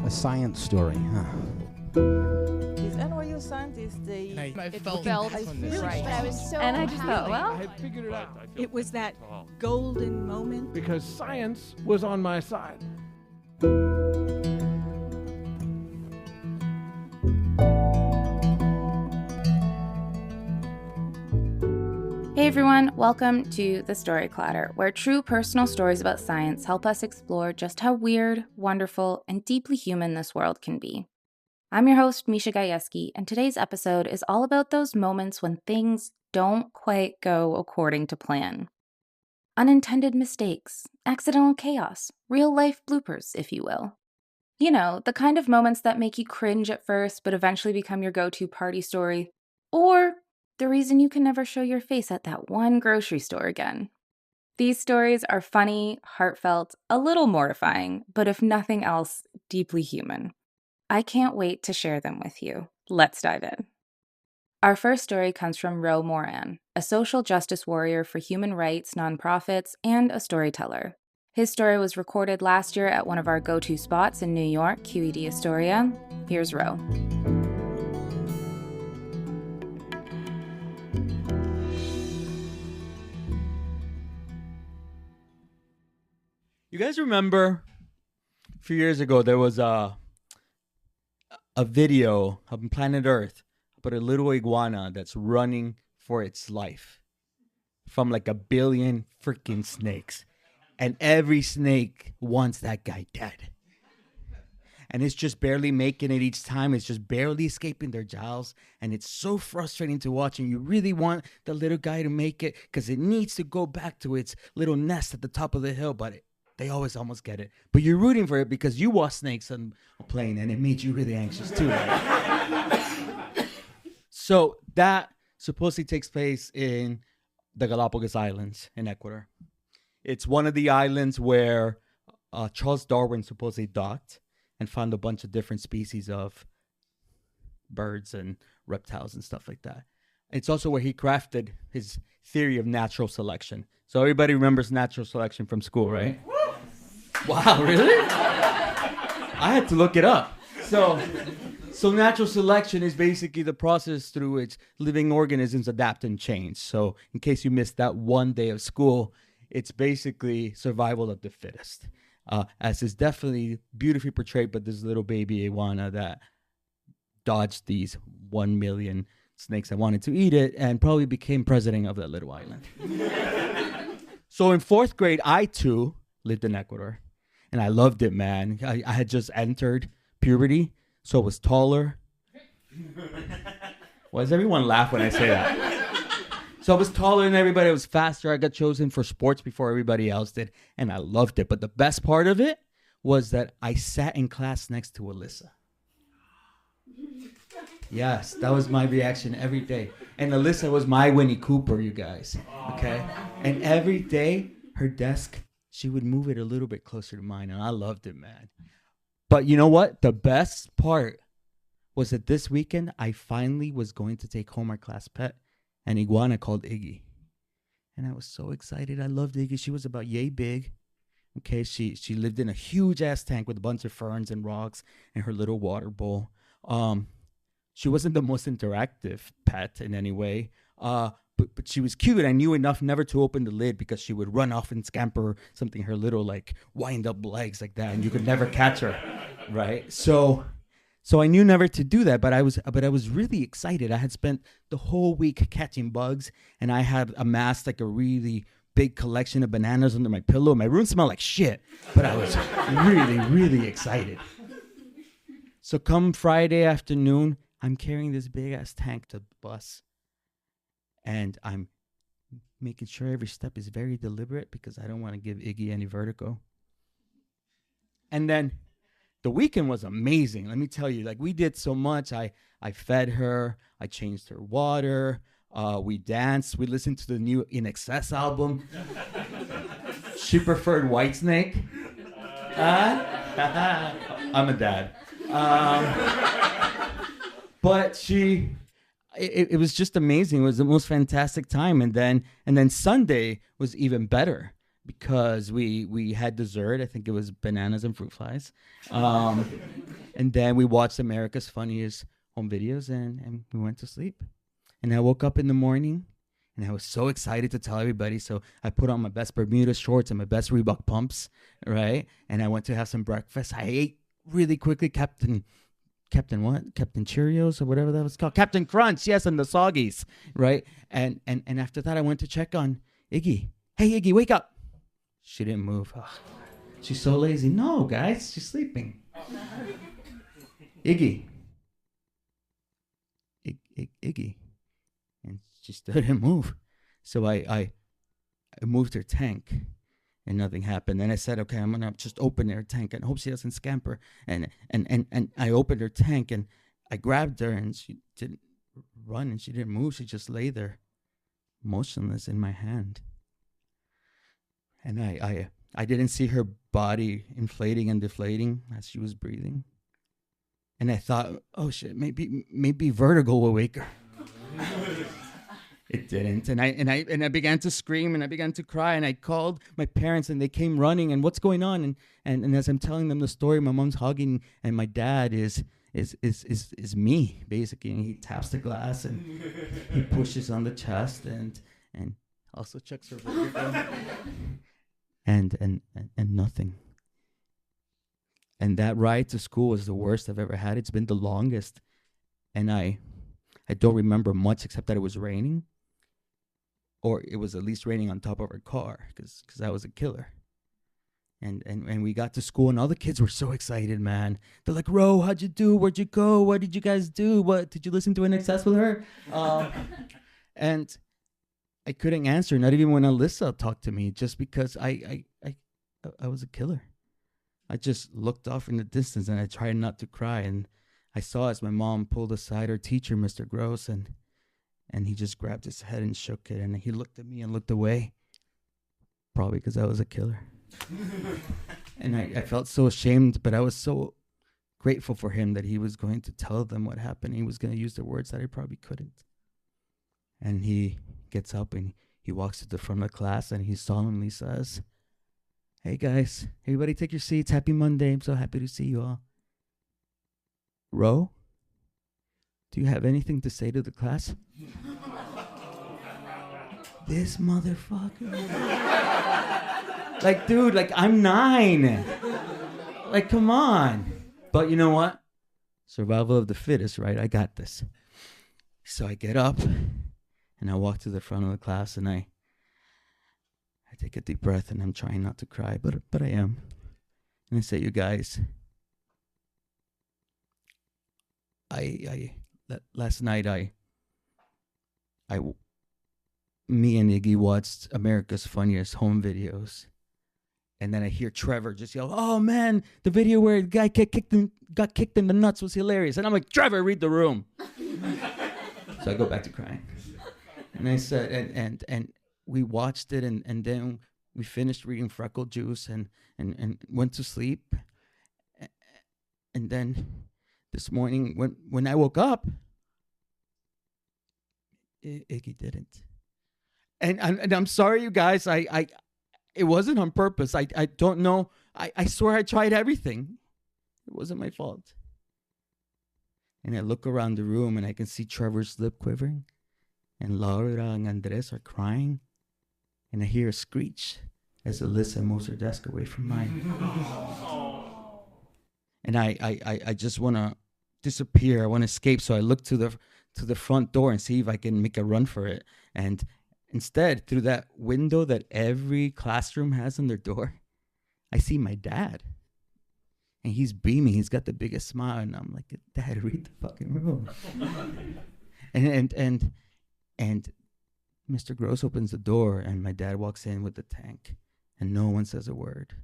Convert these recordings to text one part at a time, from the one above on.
A science story, huh? These NYU scientists, I felt right. But I was so And I just thought, well, I had figured it out. It was that golden moment. Because science was on my side. hey everyone, welcome to The Story Clatter, where true personal stories about science help us explore just how weird, wonderful, and deeply human this world can be. I'm your host, Misha Gajewski, and today's episode is all about those moments when things don't quite go according to plan. Unintended mistakes, accidental chaos, real-life bloopers, if you will. You know, the kind of moments that make you cringe at first but eventually become your go-to party story, or the reason you can never show your face at that one grocery store again. These stories are funny, heartfelt, a little mortifying, but if nothing else, deeply human. I can't wait to share them with you. Let's dive in. Our first story comes from Moran, a social justice warrior for human rights, nonprofits, and a storyteller. His story was recorded last year at one of our go-to spots in New York, QED Astoria. Here's Ro. You guys remember a few years ago there was a video of planet Earth about a little iguana that's running for its life from like a billion freaking snakes, and every snake wants that guy dead, and it's just barely making it each time. It's just barely escaping their jaws, and it's so frustrating to watch, and you really want the little guy to make it because it needs to go back to its little nest at the top of the hill, but they always almost get it. But you're rooting for it because you watch snakes on a plane and it made you really anxious too, right? So that supposedly takes place in the Galapagos Islands in Ecuador. It's one of the islands where Charles Darwin supposedly docked and found a bunch of different species of birds and reptiles and stuff like that. It's also where he crafted his theory of natural selection. So everybody remembers natural selection from school, right? Wow, really? I had to look it up. So natural selection is basically the process through which living organisms adapt and change. So in case you missed that one day of school, it's basically survival of the fittest. As is definitely beautifully portrayed by this little baby iguana that dodged these 1 million snakes that wanted to eat it and probably became president of that little island. So in 4th grade, I too lived in Ecuador. And I loved it, man. I had just entered puberty, so I was taller. Why does everyone laugh when I say that? So I was taller than everybody. I was faster. I got chosen for sports before everybody else did, and I loved it. But the best part of it was that I sat in class next to Alyssa. Yes, that was my reaction every day. And Alyssa was my Winnie Cooper, you guys. Okay? And every day, her desk, she would move it a little bit closer to mine, and I loved it, man. But you know what? The best part was that this weekend, I finally was going to take home our class pet, an iguana called Iggy. And I was so excited. I loved Iggy. She was about yay big. Okay, she lived in a huge-ass tank with a bunch of ferns and rocks and her little water bowl. She wasn't the most interactive pet in any way, but she was cute. I knew enough never to open the lid because she would run off and scamper something, her little like wind up legs like that, and you could never catch her, right? So I knew never to do that, but I was really excited. I had spent the whole week catching bugs, and I had amassed like a really big collection of bananas under my pillow. My room smelled like shit, but I was really, really excited. So come Friday afternoon, I'm carrying this big ass tank to the bus. And I'm making sure every step is very deliberate because I don't want to give Iggy any vertigo. And then the weekend was amazing. Let me tell you, like we did so much. I fed her. I changed her water. We danced. We listened to the new In Excess album. She preferred Whitesnake. I'm a dad. But it was just amazing. It was the most fantastic time. And then Sunday was even better because we had dessert. I think it was bananas and fruit flies. And then we watched America's Funniest Home Videos, and we went to sleep. And I woke up in the morning, and I was so excited to tell everybody. So I put on my best Bermuda shorts and my best Reebok pumps, right? And I went to have some breakfast. I ate really quickly Captain Cheerios or whatever that was called. Captain Crunch, yes, and the Soggies, right? And after that, I went to check on Iggy. Hey, Iggy, wake up. She didn't move. Oh, she's so lazy. No, guys, she's sleeping. Iggy. Iggy. And she still didn't move. So I moved her tank, and nothing happened. Then I said, okay, I'm gonna just open her tank and hope she doesn't scamper. And I opened her tank, and I grabbed her, and she didn't run, and she didn't move. She just lay there, motionless in my hand. And I didn't see her body inflating and deflating as she was breathing. And I thought, oh shit, maybe vertigo will wake her. It didn't. And I began to scream, and I began to cry, and I called my parents, and they came running, and what's going on? And as I'm telling them the story, my mom's hugging, and my dad is me, basically. And he taps the glass, and he pushes on the chest, and also checks her vertigo. And nothing. And that ride to school was the worst I've ever had. It's been the longest. And I don't remember much except that it was raining. Or it was at least raining on top of our car, because I was a killer. And we got to school, and all the kids were so excited, man. They're like, Ro, how'd you do? Where'd you go? What did you guys do? What did you listen to In Excess with her? And I couldn't answer, not even when Alyssa talked to me, just because I was a killer. I just looked off in the distance, and I tried not to cry. And I saw as my mom pulled aside her teacher, Mr. Gross, and he just grabbed his head and shook it. And he looked at me and looked away, probably because I was a killer. And I felt so ashamed, but I was so grateful for him that he was going to tell them what happened. He was going to use the words that I probably couldn't. And he gets up and he walks to the front of the class, and he solemnly says, hey guys, everybody take your seats. Happy Monday. I'm so happy to see you all. Ro, do you have anything to say to the class? This motherfucker. Like, dude, like, I'm 9. Like, come on. But you know what? Survival of the fittest, right? I got this. So I get up, and I walk to the front of the class, and I take a deep breath, and I'm trying not to cry, but I am. And I say, you guys, last night me and Iggy watched America's Funniest Home Videos, and then I hear Trevor just yell, "Oh man, the video where the guy got kicked in the nuts was hilarious." And I'm like, "Trevor, read the room." So I go back to crying, and I said, and we watched it, and then we finished reading Freckle Juice, and went to sleep, and then this morning when I woke up, Iggy didn't. And I'm sorry, you guys. It wasn't on purpose. I don't know. I swear I tried everything. It wasn't my fault. And I look around the room, and I can see Trevor's lip quivering, and Laura and Andres are crying, and I hear a screech as Alyssa moves her desk away from mine. And I just want to disappear. I want to escape. So I look to the front door and see if I can make a run for it. And instead, through that window that every classroom has on their door, I see my dad. And he's beaming. He's got the biggest smile. And I'm like, Dad, read the fucking room. and Mr. Gross opens the door, and my dad walks in with the tank. And no one says a word.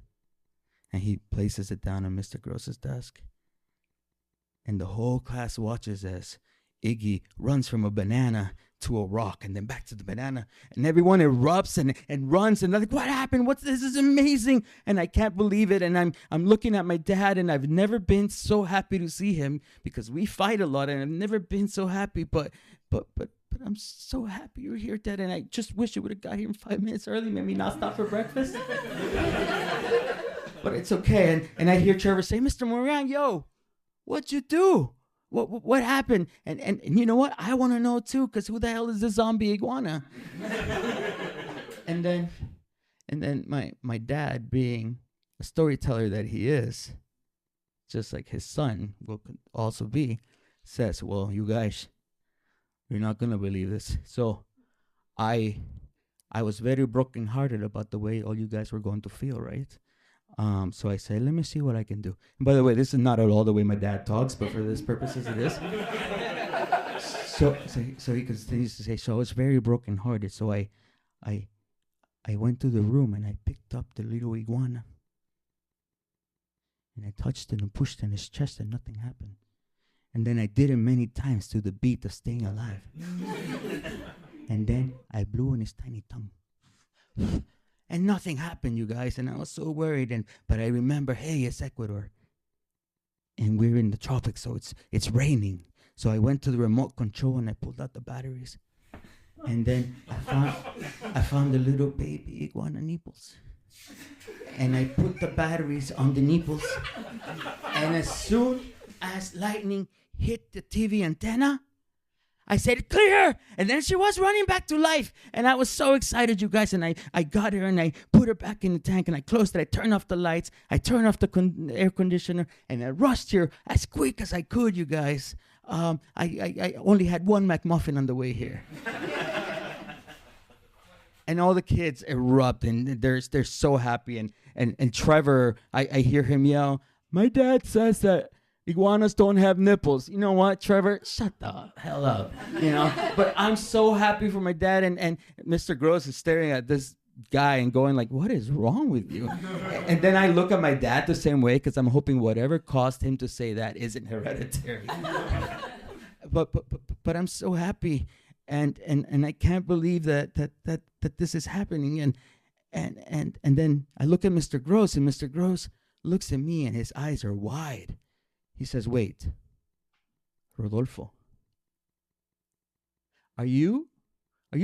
And he places it down on Mr. Gross's desk. And the whole class watches as Iggy runs from a banana to a rock, and then back to the banana, and everyone erupts and runs, and they're like, what happened? This is amazing. And I can't believe it. And I'm looking at my dad, and I've never been so happy to see him, because we fight a lot, and I've never been so happy, but but I'm so happy you're here, Dad. And I just wish you would have got here 5 minutes early, made me not stop for breakfast. But it's okay. And I hear Trevor say, Mr. Moran, yo, what'd you do? What happened? And you know what? I want to know too, because who the hell is this zombie iguana? and then my dad, being a storyteller that he is, just like his son will also be, says, well, you guys, you're not going to believe this. So I was very brokenhearted about the way all you guys were going to feel, right? So I said, let me see what I can do. And by the way, this is not at all the way my dad talks, but for this purposes it is. So he continues to say, so I was very brokenhearted. So I went to the room and I picked up the little iguana. And I touched it and pushed in his chest and nothing happened. And then I did it many times to the beat of Staying Alive. And then I blew in his tiny tongue. And nothing happened, you guys. And I was so worried. But I remember, hey, it's Ecuador. And we're in the tropics, so it's raining. So I went to the remote control and I pulled out the batteries. And then I found the little baby iguana nipples. And I put the batteries on the nipples. And as soon as lightning hit the TV antenna, I said, clear! And then she was running back to life. And I was so excited, you guys. And I got her and I put her back in the tank and I closed it. I turned off the lights. I turned off the air conditioner. And I rushed here as quick as I could, you guys. I only had one McMuffin on the way here. And all the kids erupt and they're so happy. And Trevor, I hear him yell, my dad says that iguanas don't have nipples. You know what, Trevor? Shut the hell up. You know? But I'm so happy for my dad. And Mr. Gross is staring at this guy and going like, what is wrong with you? And then I look at my dad the same way because I'm hoping whatever caused him to say that isn't hereditary. but I'm so happy. And I can't believe that this is happening. And then I look at Mr. Gross, and Mr. Gross looks at me and his eyes are wide. He says, wait, Rodolfo, are you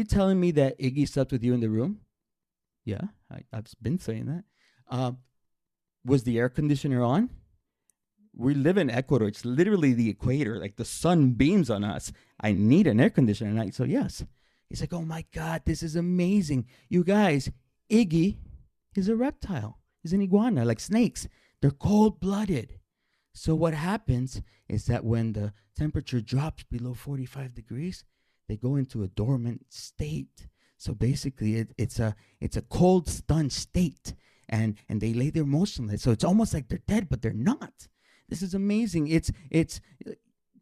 telling me that Iggy slept with you in the room? Yeah, I've been saying that. Was the air conditioner on? We live in Ecuador. It's literally the equator. Like the sun beams on us. I need an air conditioner. And I said, yes. He's like, oh my God, this is amazing. You guys, Iggy is a reptile. He's an iguana, like snakes. They're cold-blooded. So what happens is that when the temperature drops below 45 degrees, they go into a dormant state. So basically, it's a cold, stunned state. And they lay there motionless. So it's almost like they're dead, but they're not. This is amazing.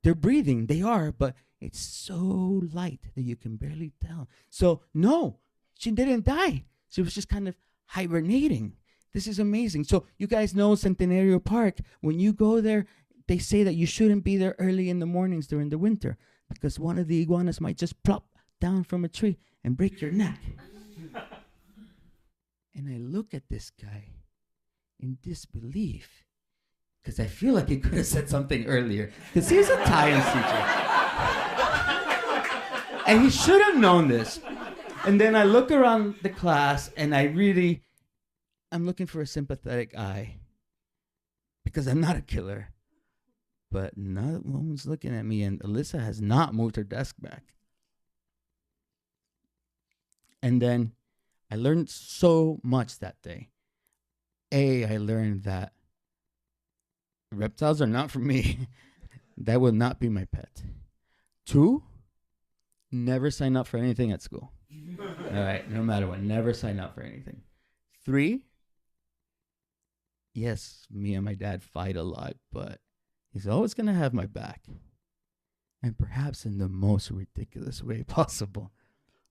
They're breathing. They are, but it's so light that you can barely tell. So no, she didn't die. She was just kind of hibernating. This is amazing. So you guys know Centenario Park. When you go there, they say that you shouldn't be there early in the mornings during the winter because one of the iguanas might just plop down from a tree and break your neck. And I look at this guy in disbelief because I feel like he could have said something earlier because he's a science teacher. And he should have known this. And then I look around the class and I'm looking for a sympathetic eye because I'm not a killer. But no one's looking at me, and Alyssa has not moved her desk back. And then I learned so much that day. I learned that reptiles are not for me. That would not be my pet. 2, never sign up for anything at school. All right, no matter what, never sign up for anything. 3, yes, me and my dad fight a lot, but he's always going to have my back. And perhaps in the most ridiculous way possible.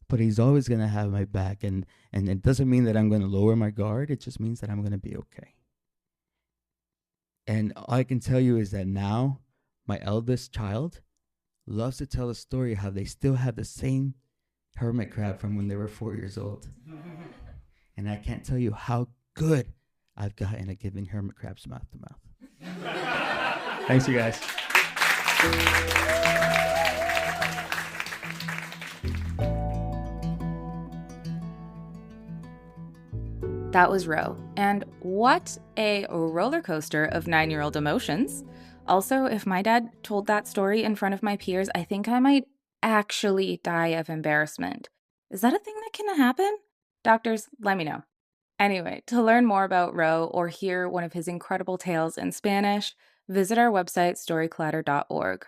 But he's always going to have my back. And it doesn't mean that I'm going to lower my guard. It just means that I'm going to be okay. And all I can tell you is that now my eldest child loves to tell a story how they still have the same hermit crab from when they were 4 years old. And I can't tell you how good I've gotten at giving hermit crabs mouth to mouth. Thanks, you guys. That was Ro. And what a roller coaster of 9-year-old emotions. Also, if my dad told that story in front of my peers, I think I might actually die of embarrassment. Is that a thing that can happen? Doctors, let me know. Anyway, to learn more about Ro or hear one of his incredible tales in Spanish, visit our website, storyclatter.org.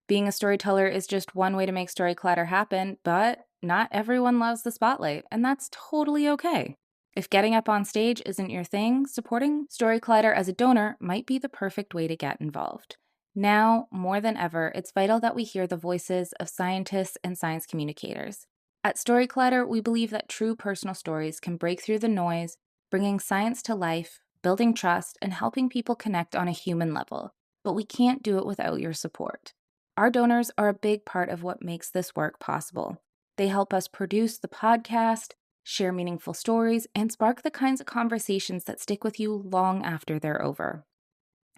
Being a storyteller is just one way to make Story Clatter happen, but not everyone loves the spotlight, and that's totally okay. If getting up on stage isn't your thing, supporting Story Clatter as a donor might be the perfect way to get involved. Now, more than ever, it's vital that we hear the voices of scientists and science communicators. At Story Clatter, we believe that true personal stories can break through the noise, bringing science to life, building trust, and helping people connect on a human level. But we can't do it without your support. Our donors are a big part of what makes this work possible. They help us produce the podcast, share meaningful stories, and spark the kinds of conversations that stick with you long after they're over.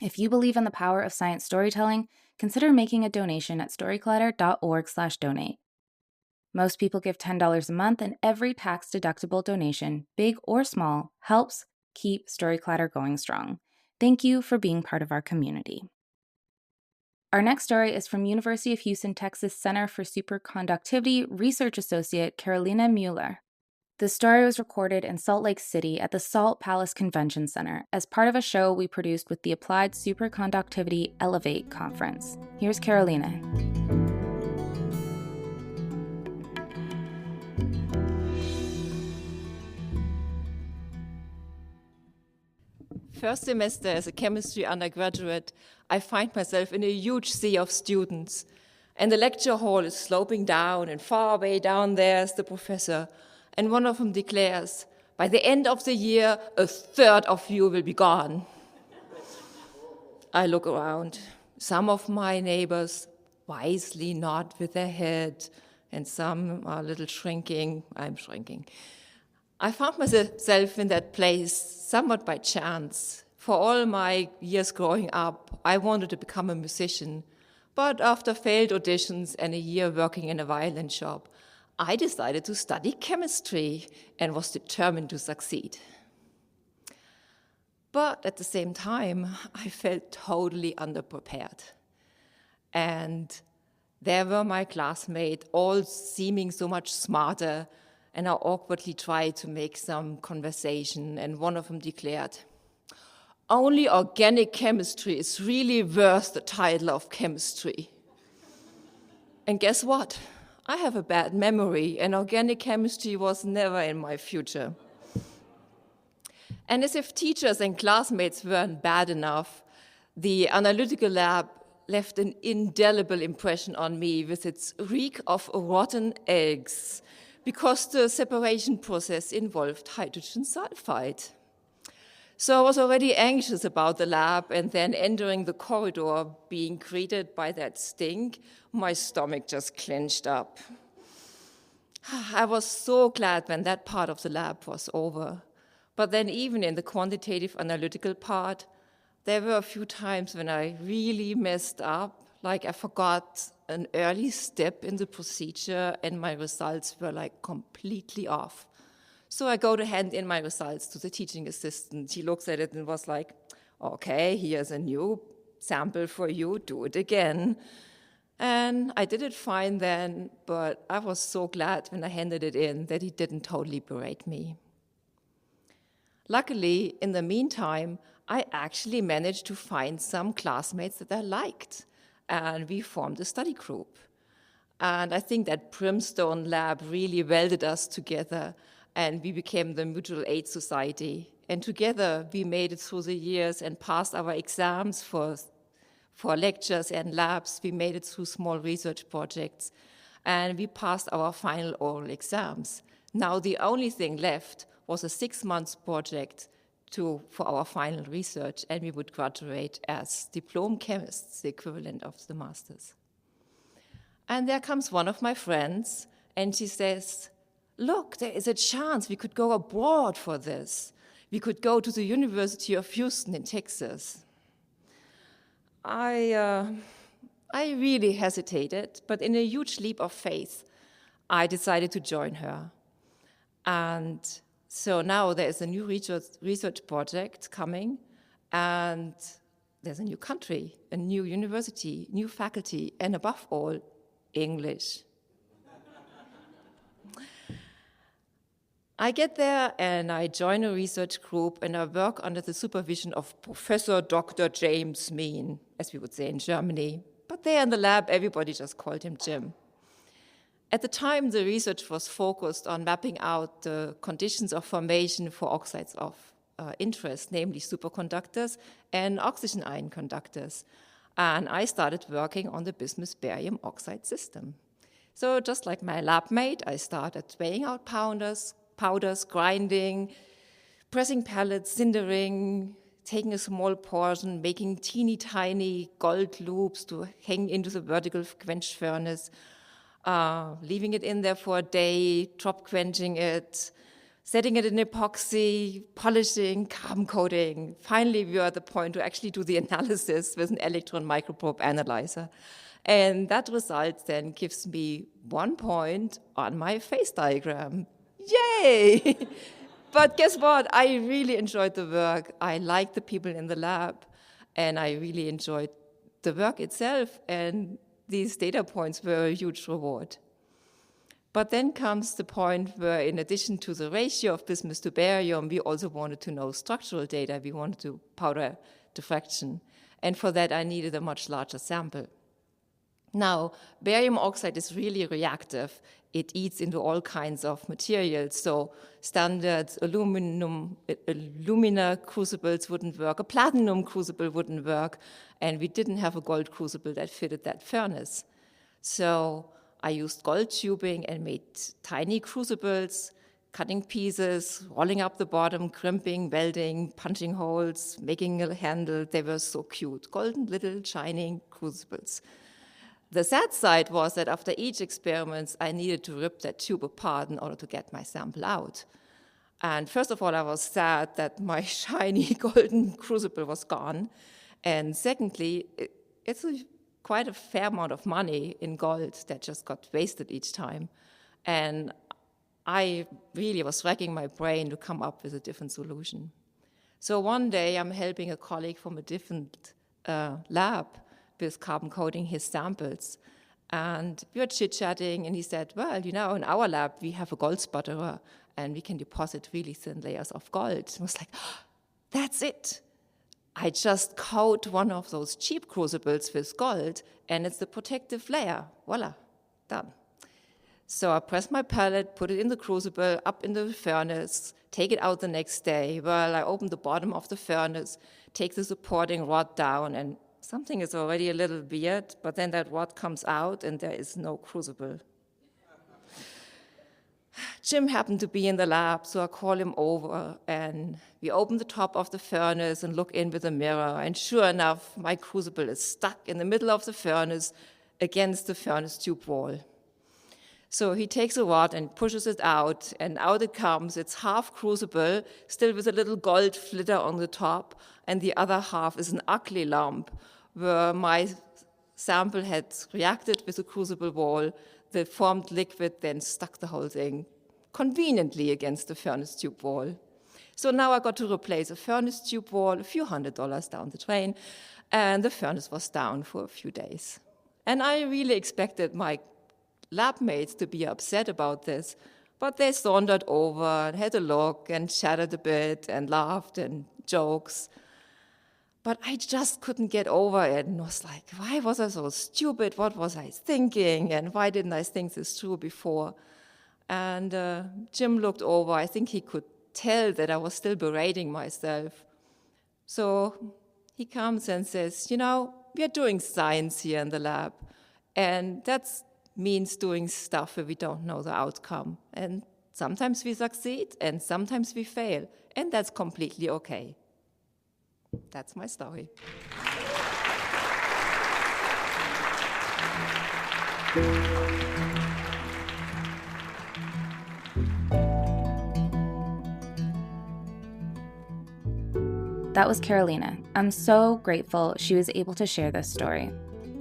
If you believe in the power of science storytelling, consider making a donation at storyclatter.org/donate. Most people give $10 a month, and every tax-deductible donation, big or small, helps keep Story Clatter going strong. Thank you for being part of our community. Our next story is from University of Houston, Texas Center for Superconductivity Research Associate Karoline Mueller. The story was recorded in Salt Lake City at the Salt Palace Convention Center as part of a show we produced with the Applied Superconductivity Elevate Conference. Here's Karoline. First semester as a chemistry undergraduate, I find myself in a huge sea of students. And the lecture hall is sloping down, and far away down there is the professor. And one of them declares, by the end of the year, 1/3 of you will be gone. I look around. Some of my neighbors wisely nod with their head, and some are a little shrinking. I'm shrinking. I found myself in that place somewhat by chance. For all my years growing up, I wanted to become a musician. But after failed auditions and a year working in a violin shop, I decided to study chemistry and was determined to succeed. But at the same time, I felt totally underprepared. And there were my classmates, all seeming so much smarter, and I awkwardly tried to make some conversation, and one of them declared, "Only organic chemistry is really worth the title of chemistry." And guess what? I have a bad memory, and organic chemistry was never in my future. And as if teachers and classmates weren't bad enough, the analytical lab left an indelible impression on me with its reek of rotten eggs, because the separation process involved hydrogen sulfide. So I was already anxious about the lab, and then entering the corridor, being greeted by that stink, my stomach just clenched up. I was so glad when that part of the lab was over. But then even in the quantitative analytical part, there were a few times when I really messed up, like I forgot an early step in the procedure and my results were like completely off. So I go to hand in my results to the teaching assistant. He looks at it and was like, "Okay, here's a new sample for you, do it again." And I did it fine then, but I was so glad when I handed it in that he didn't totally berate me. Luckily, in the meantime, I actually managed to find some classmates that I liked, and we formed a study group. And I think that Brimstone Lab really welded us together, and we became the Mutual Aid Society. And together, we made it through the years and passed our exams for lectures and labs. We made it through small research projects, and we passed our final oral exams. Now, the only thing left was a 6-month project for our final research, and we would graduate as diploma chemists, the equivalent of the masters. And there comes one of my friends, and she says, "Look, there is a chance we could go abroad for this. We could go to the University of Houston in Texas." I really hesitated, but in a huge leap of faith, I decided to join her. And So now there is a new research project coming, and there's a new country, a new university, new faculty, and above all, English. I get there and I join a research group and I work under the supervision of Professor Dr. James Mean, as we would say in Germany. But there in the lab, everybody just called him Jim. At the time, the research was focused on mapping out the conditions of formation for oxides of interest, namely superconductors and oxygen ion conductors. And I started working on the bismuth barium oxide system. So just like my lab mate, I started weighing out powders, grinding, pressing pellets, sintering, taking a small portion, making teeny tiny gold loops to hang into the vertical quench furnace, leaving it in there for a day, drop quenching it, setting it in epoxy, polishing, carbon coating. Finally, we are at the point to actually do the analysis with an electron microprobe analyzer. And that result then gives me 1 point on my phase diagram. Yay! But guess what? I really enjoyed the work. I liked the people in the lab, and I really enjoyed the work itself, and these data points were a huge reward. But then comes the point where, in addition to the ratio of bismuth to barium, we also wanted to know structural data. We wanted to powder diffraction. And for that, I needed a much larger sample. Now, barium oxide is really reactive. It eats into all kinds of materials. So standard alumina crucibles wouldn't work. A platinum crucible wouldn't work. And we didn't have a gold crucible that fitted that furnace. So I used gold tubing and made tiny crucibles, cutting pieces, rolling up the bottom, crimping, welding, punching holes, making a handle. They were so cute. Golden little shining crucibles. The sad side was that after each experiment, I needed to rip that tube apart in order to get my sample out. And first of all, I was sad that my shiny golden crucible was gone. And secondly, it's quite a fair amount of money in gold that just got wasted each time. And I really was racking my brain to come up with a different solution. So one day, I'm helping a colleague from a different lab with carbon coating his samples. And we were chit-chatting, and he said, well, you know, in our lab, we have a gold sputterer, and we can deposit really thin layers of gold. I was like, oh, that's it. I just coat one of those cheap crucibles with gold, and it's the protective layer. Voila, done. So I press my pellet, put it in the crucible, up in the furnace, take it out the next day. Well, I open the bottom of the furnace, take the supporting rod down, and something is already a little weird, but then that rod comes out and there is no crucible. Jim happened to be in the lab, so I call him over and we open the top of the furnace and look in with a mirror, and sure enough, my crucible is stuck in the middle of the furnace against the furnace tube wall. So he takes a rod and pushes it out, and out it comes. It's half crucible, still with a little gold flitter on the top, and the other half is an ugly lump where my sample had reacted with the crucible wall. The formed liquid then stuck the whole thing conveniently against the furnace tube wall. So now I got to replace a furnace tube wall, a few $100s down the drain, and the furnace was down for a few days. And I really expected my lab mates to be upset about this, but they sauntered over and had a look and chatted a bit and laughed and jokes. But I just couldn't get over it and was like, why was I so stupid? What was I thinking? And why didn't I think this through before? And Jim looked over. I think he could tell that I was still berating myself. So he comes and says, you know, we are doing science here in the lab. And that means doing stuff where we don't know the outcome. And sometimes we succeed and sometimes we fail. And that's completely okay. That's my story. That was Karoline. I'm so grateful she was able to share this story,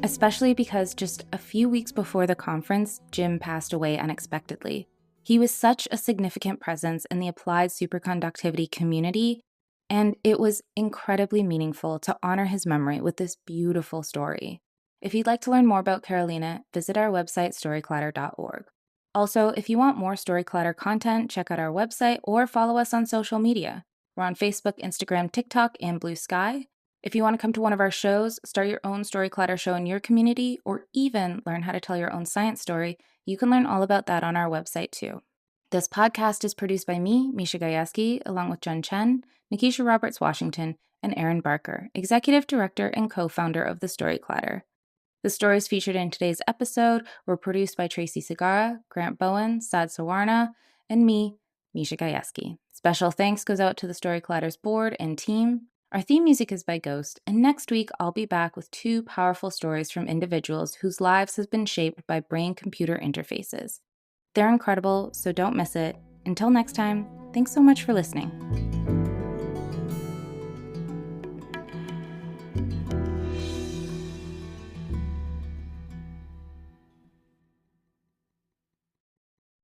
especially because just a few weeks before the conference, Jim passed away unexpectedly. He was such a significant presence in the applied superconductivity community, and it was incredibly meaningful to honor his memory with this beautiful story. If you'd like to learn more about Karoline, visit our website, storyclatter.org. Also, if you want more Storyclatter content, check out our website or follow us on social media. We're on Facebook, Instagram, TikTok, and Blue Sky. If you want to come to one of our shows, start your own Storyclatter show in your community, or even learn how to tell your own science story, you can learn all about that on our website too. This podcast is produced by me, Misha Gajewski, along with Jen Chen, Nikisha Roberts-Washington, and Aaron Barker, Executive Director and co-founder of the Storyclatter. The stories featured in today's episode were produced by Tracy Segarra, Grant Bowen, Sad Sawarna, and me, Misha Gajewski. Special thanks goes out to the Storyclatter's board and team. Our theme music is by Ghost, and next week I'll be back with 2 powerful stories from individuals whose lives have been shaped by brain-computer interfaces. They're incredible, so don't miss it. Until next time, thanks so much for listening.